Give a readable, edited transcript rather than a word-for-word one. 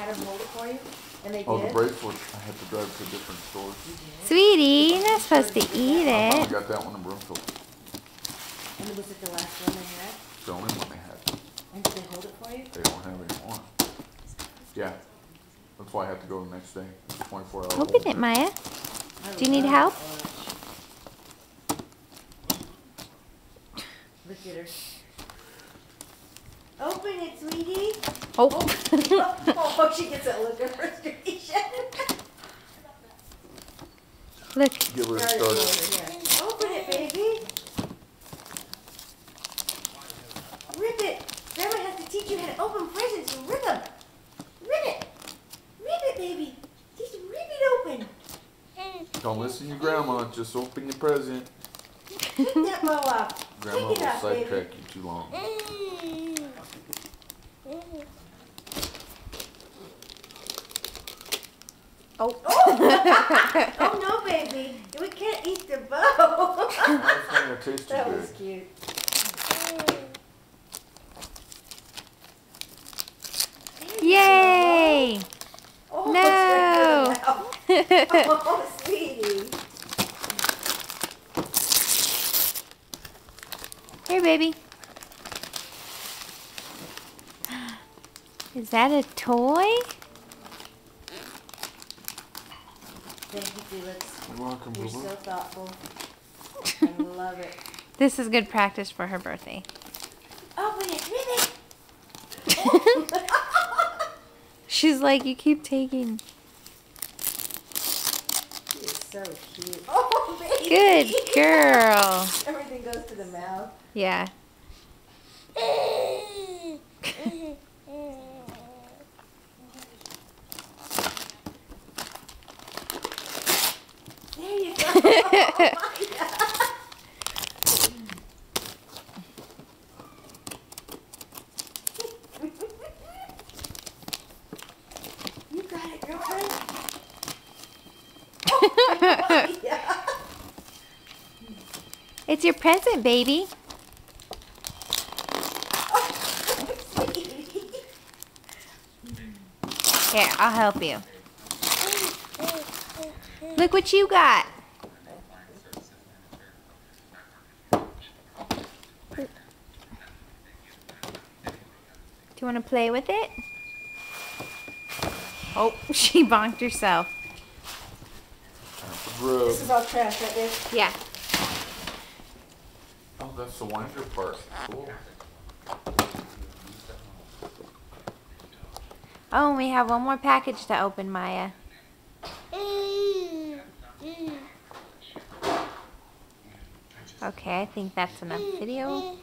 had them hold it for you? And they Oh, did? the bracelet, I had to drive to different stores. Sweetie, you're not supposed to eat I it. finally got that one in Broomfield. And was it the last one they had? It's the only one they had. And did they hold it for you? They don't have any more. Yeah. That's why I had to go the next day. 24 hours. Open it, Maya. Do you need help? Look at her. Open it, sweetie. Oh. Oh, she gets that look of frustration. Look. Give her a starter. Open it, baby. Rip it. Grandma has to teach you how to open presents. You rip them. Rip it. Rip it, baby. Just rip it open. Don't listen to your grandma. Just open your present. Pick that bow up. Grandma Pick will it up, baby. sidetrack you too long. Oh. Oh no, baby. We can't eat the bow. That's not gonna taste too That good. was cute. Yay! Oh, No. it's right there now. Oh, sweetie. Here, baby. Is that a toy? Thank you, Felix. You're welcome, You're Boo so Boo. thoughtful. I love it. This is good practice for her birthday. Open it, rip it. She's like, you keep taking. She is so cute. Oh, baby. Good girl. Everything goes to the mouth. Yeah. There you go. Oh, my God. You got it, girlfriend. Oh, yeah. It's your present, baby. Here, I'll help you. Look what you got. Do you want to play with it? Oh, she bonked herself. Rub. This is all trash right there. Yeah. Oh, that's the winder part. Cool. Oh, and we have one more package to open, Maya. Okay, I think that's enough video.